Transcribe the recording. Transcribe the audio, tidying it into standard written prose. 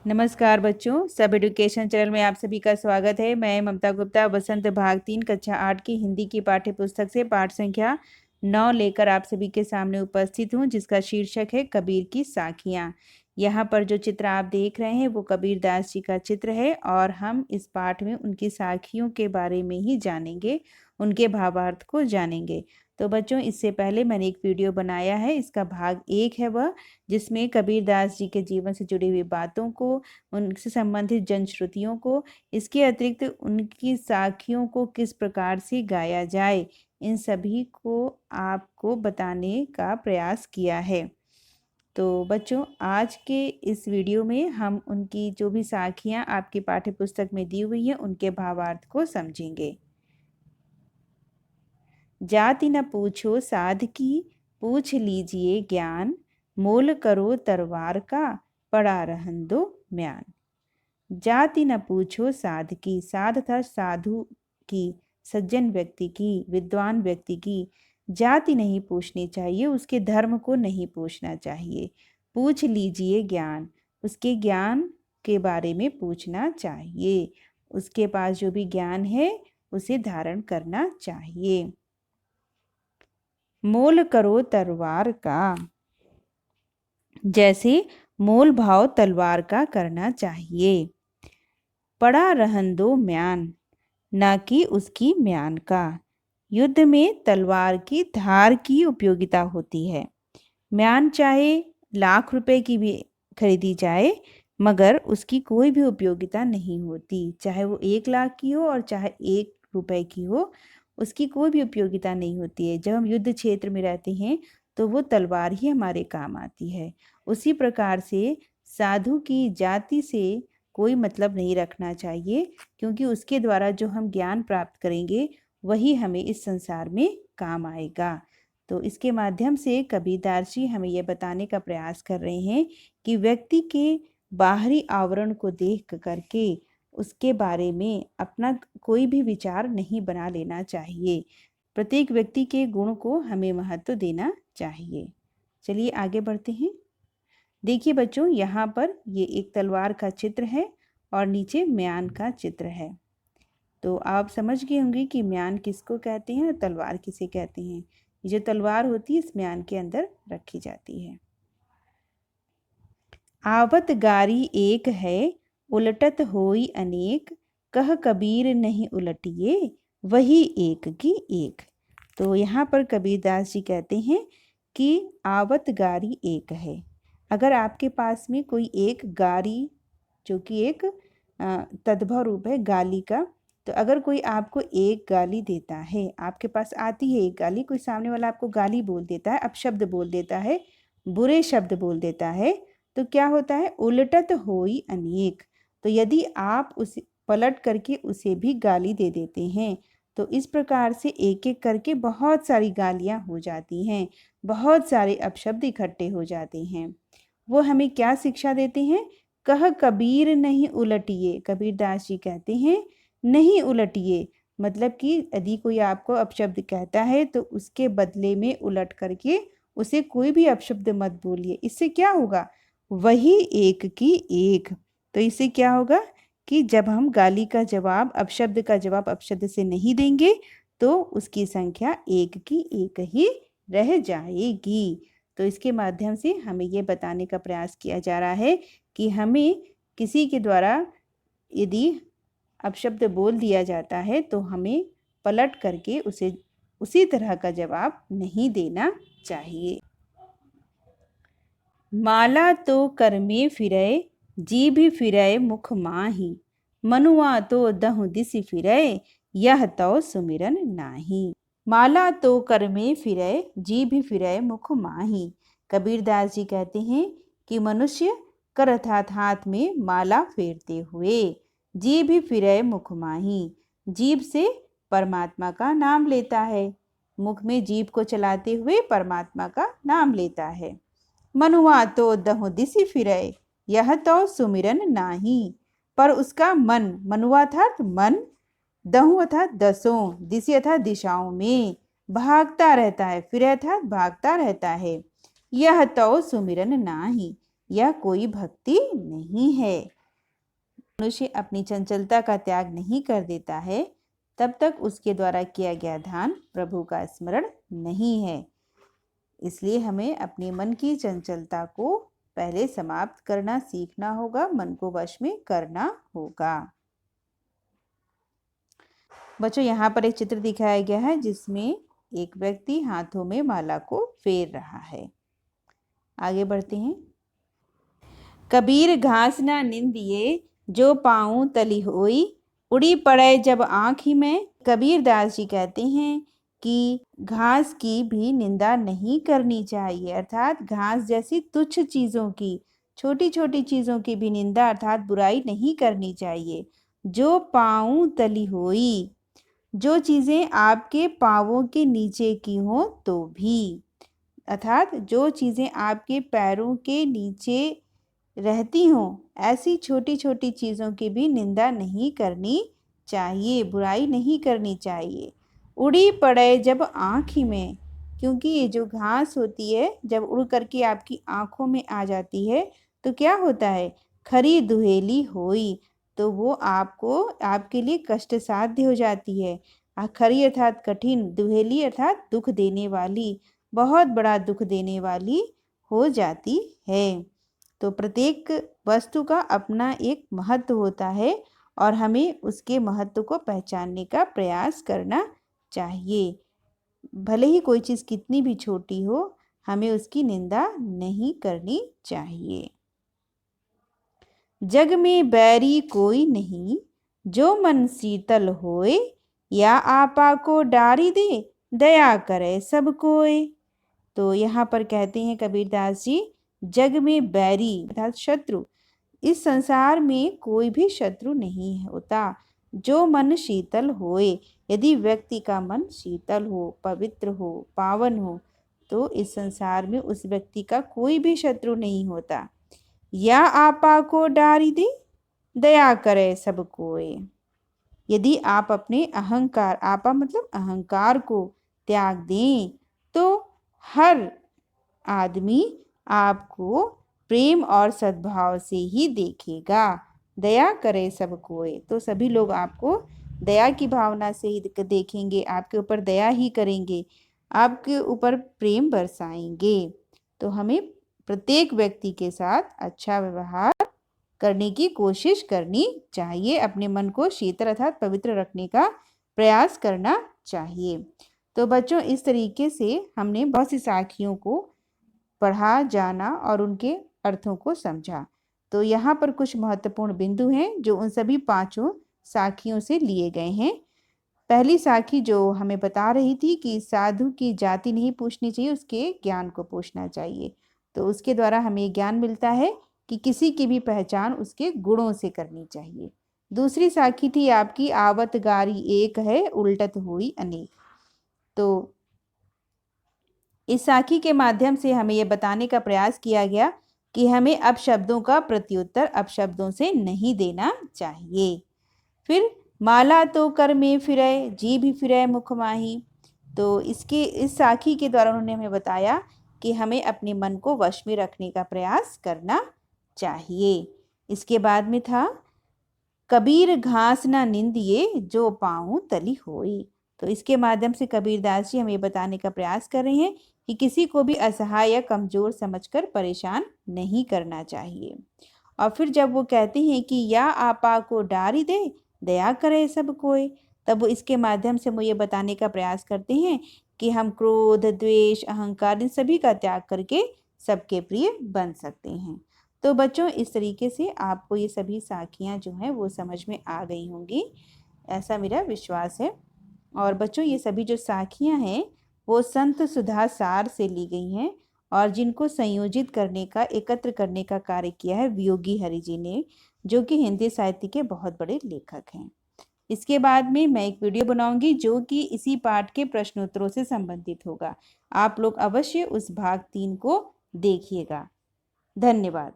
नमस्कार बच्चों, सब एजुकेशन चैनल में आप सभी का स्वागत है। मैं ममता गुप्ता बसंत भाग 3 कक्षा 8 की हिंदी की पाठ्य पुस्तक से पाठ संख्या 9 लेकर आप सभी के सामने उपस्थित हूँ, जिसका शीर्षक है कबीर की साखियाँ। यहाँ पर जो चित्र आप देख रहे हैं वो कबीर दास जी का चित्र है और हम इस पाठ में उनकी साखियों के बारे में ही जानेंगे, उनके भावार्थ को जानेंगे। तो बच्चों, इससे पहले मैंने एक वीडियो बनाया है, इसका भाग 1 है वह, जिसमें कबीर दास जी के जीवन से जुड़ी हुई बातों को, उनसे संबंधित जनश्रुतियों को, इसके अतिरिक्त उनकी साखियों को किस प्रकार से गाया जाए, इन सभी को आपको बताने का प्रयास किया है। तो बच्चों, आज के इस वीडियो में हम उनकी जो भी साखियां आपकी पाठ्य पुस्तक में दी हुई हैं उनके भावार्थ को समझेंगे। जाति न पूछो साध की, पूछ लीजिए ज्ञान, मोल करो तरवार का, पड़ा रहन दो म्यान। जाति न पूछो साध की, साध था साधु की, सज्जन व्यक्ति की, विद्वान व्यक्ति की। जाति नहीं पूछनी चाहिए, उसके धर्म को नहीं पूछना चाहिए। पूछ लीजिए ज्ञान, उसके ज्ञान के बारे में पूछना चाहिए। उसके पास जो भी ज्ञान है उसे धारण करना चाहिए। मोल करो तलवार का, जैसे मोल भाव तलवार का करना चाहिए। पड़ा रहन दो म्यान, न कि उसकी म्यान का। युद्ध में तलवार की धार की उपयोगिता होती है। म्यान चाहे लाख रुपए की भी खरीदी जाए, मगर उसकी कोई भी उपयोगिता नहीं होती। चाहे वो 1 लाख की हो और चाहे 1 रुपए की हो, उसकी कोई भी उपयोगिता नहीं होती है। जब हम युद्ध क्षेत्र में रहते हैं तो वो तलवार ही हमारे काम आती है। उसी प्रकार से साधु की जाति से कोई मतलब नहीं रखना चाहिए, क्योंकि उसके द्वारा जो हम ज्ञान प्राप्त करेंगे वही हमें इस संसार में काम आएगा। तो इसके माध्यम से कबीरदास जी हमें यह बताने का प्रयास कर रहे हैं कि व्यक्ति के बाहरी आवरण को देख करके उसके बारे में अपना कोई भी विचार नहीं बना लेना चाहिए। प्रत्येक व्यक्ति के गुण को हमें महत्व देना चाहिए। चलिए आगे बढ़ते हैं। देखिए बच्चों, यहाँ पर ये एक तलवार का चित्र है और नीचे म्यान का चित्र है। तो आप समझ गए होंगे कि म्यान किसको कहते हैं और तलवार किसे कहते हैं। ये जो तलवार होती है इस म्यान के अंदर रखी जाती है। आवत गारी एक है, उलटत होई अनेक, कह कबीर नहीं उलटिए, वही एक की एक। तो यहाँ पर कबीरदास जी कहते हैं कि आवत गारी एक है। अगर आपके पास में कोई एक गारी, जो कि एक तद्भव रूप है गाली का, तो अगर कोई आपको एक गाली देता है, आपके पास आती है एक गाली, कोई सामने वाला आपको गाली बोल देता है, अपशब्द बोल देता है, बुरे शब्द बोल देता है, तो क्या होता है? उलटत होई अनेक। तो यदि आप उस पलट करके उसे भी गाली दे देते हैं तो इस प्रकार से एक एक करके बहुत सारी गालियां हो जाती हैं, बहुत सारे अपशब्द इकट्ठे हो जाते हैं। वो हमें क्या शिक्षा देते हैं? कह कबीर नहीं उलटिए। कबीरदास जी कहते हैं नहीं उलटिए, मतलब कि यदि कोई आपको अपशब्द कहता है तो उसके बदले में उलट करके उसे कोई भी अपशब्द मत बोलिए। इससे क्या होगा? वही एक की एक। तो इससे क्या होगा कि जब हम गाली का जवाब, अपशब्द का जवाब अपशब्द से नहीं देंगे तो उसकी संख्या एक की एक ही रह जाएगी। तो इसके माध्यम से हमें ये बताने का प्रयास किया जा रहा है कि हमें किसी के द्वारा यदि अपशब्द बोल दिया जाता है तो हमें पलट करके उसे उसी तरह का जवाब नहीं देना चाहिए। माला तो कर में फिरै, जीभ फिरै मुख माही, मनुआ तो दहु दिसि फिरै, यह तो सुमिरन नाही। माला तो कर में फिरै, जीभ फिरै मुख माही। कबीरदास जी कहते हैं कि मनुष्य कर अर्थात हाथ में माला फेरते हुए, जीभ फिरै मुख माही, जीभ से परमात्मा का नाम लेता है, मुख में जीभ को चलाते हुए परमात्मा का नाम लेता है। मनुआ तो दहु दिसि फिरै, यह तो सुमिरन नाही। पर उसका मन, मनुआ अर्थात मन, दहु अर्थात दसों, दिशि अर्थात दिशाओं में भागता रहता है, फिर अर्थात भागता रहता है। यह तो सुमिरन नाही, यह कोई भक्ति नहीं है। मनुष्य अपनी चंचलता का त्याग नहीं कर देता है, तब तक उसके द्वारा किया गया ध्यान प्रभु का स्मरण नहीं है। इसलिए हमें अपने मन की चंचलता को पहले समाप्त करना सीखना होगा, मन को वश में करना होगा। बच्चों, यहाँ पर एक चित्र दिखाया गया है जिसमें एक व्यक्ति हाथों में माला को फेर रहा है। आगे बढ़ते हैं। कबीर घास ना निंदिए, जो पाऊं तली होई, उड़ी पड़े जब आँखी में। कबीर दास जी कहते हैं कि घास की भी निंदा नहीं करनी चाहिए, अर्थात घास जैसी तुच्छ चीज़ों की, छोटी छोटी चीज़ों की भी निंदा अर्थात बुराई नहीं करनी चाहिए। जो पाऊं तली होई, जो चीज़ें आपके पाँवों के नीचे की हों तो भी, अर्थात जो चीज़ें आपके पैरों के नीचे रहती हों, ऐसी छोटी छोटी चीज़ों की भी निंदा नहीं करनी चाहिए, बुराई नहीं करनी चाहिए। उड़ी पड़े जब आँखी में, क्योंकि ये जो घास होती है जब उड़ करके आपकी आँखों में आ जाती है तो क्या होता है, खरी दुहेली होई, तो वो आपको आपके लिए कष्ट साध्य हो जाती है। खरी अर्थात कठिन, दुहेली अर्थात दुख देने वाली, बहुत बड़ा दुख देने वाली हो जाती है। तो प्रत्येक वस्तु का अपना एक महत्व होता है और हमें उसके महत्व को पहचानने का प्रयास करना चाहिए। भले ही कोई चीज़ कितनी भी छोटी हो, हमें उसकी निंदा नहीं करनी चाहिए। जग में बैरी कोई नहीं, जो मन शीतल होए, या आपा को डारी दे, दया करे सब कोय। तो यहाँ पर कहते हैं कबीरदास जी, जग में बैरी अर्थात शत्रु, इस संसार में कोई भी शत्रु नहीं होता। जो मन शीतल होए, यदि व्यक्ति का मन शीतल हो, पवित्र हो, पावन हो, तो इस संसार में उस व्यक्ति का कोई भी शत्रु नहीं होता। या आपा को डारी दे, दया करे सब कोय। यदि आप अपने अहंकार, आपा मतलब अहंकार को त्याग दें तो हर आदमी आपको प्रेम और सद्भाव से ही देखेगा। दया करे सब कोय, तो सभी लोग आपको दया की भावना से ही देखेंगे, आपके ऊपर दया ही करेंगे, आपके ऊपर प्रेम बरसाएंगे। तो हमें प्रत्येक व्यक्ति के साथ अच्छा व्यवहार करने की कोशिश करनी चाहिए, अपने मन को शीतल अर्थात पवित्र रखने का प्रयास करना चाहिए। तो बच्चों, इस तरीके से हमने बहुत सी साखियों को पढ़ा, जाना और उनके अर्थों को समझा। तो यहाँ पर कुछ महत्वपूर्ण बिंदु हैं जो उन सभी 5 साखियों से लिए गए हैं। पहली साखी जो हमें बता रही थी कि साधु की जाति नहीं पूछनी चाहिए, उसके ज्ञान को पूछना चाहिए। तो उसके द्वारा हमें ज्ञान मिलता है कि किसी की भी पहचान उसके गुणों से करनी चाहिए। दूसरी साखी थी आपकी, आवत गारी एक है, उल्टत हुई अनेक। तो इस साखी के माध्यम से हमें यह बताने का प्रयास किया गया कि हमें अपशब्दों का प्रत्युत्तर अपशब्दों से नहीं देना चाहिए। फिर माला तो कर में फिरे, जी भी फिरे मुख माही। तो इस साखी के द्वारा उन्होंने हमें बताया कि हमें अपने मन को वश में रखने का प्रयास करना चाहिए। इसके बाद में था, कबीर घास ना निंदिए, जो पाऊं तली होई। तो इसके माध्यम से कबीरदास जी हमें बताने का प्रयास कर रहे हैं कि किसी को भी असहाय या कमजोर समझकर परेशान नहीं करना चाहिए। और फिर जब वो कहते हैं कि या आपा को डारी दे, दया करे सब कोय, तब वो इसके माध्यम से वो ये बताने का प्रयास करते हैं कि हम क्रोध, द्वेष, अहंकार इन सभी का त्याग करके सबके प्रिय बन सकते हैं। तो बच्चों, इस तरीके से आपको ये सभी साखियाँ जो हैं वो समझ में आ गई होंगी, ऐसा मेरा विश्वास है। और बच्चों, ये सभी जो साखियाँ हैं वो संत सुधा सार से ली गई हैं और जिनको संयोजित करने का, एकत्र करने का कार्य किया है वियोगी हरि जी ने, जो कि हिंदी साहित्य के बहुत बड़े लेखक हैं। इसके बाद में मैं एक वीडियो बनाऊंगी जो कि इसी पाठ के प्रश्नोत्तरों से संबंधित होगा। आप लोग अवश्य उस भाग 3 को देखिएगा। धन्यवाद।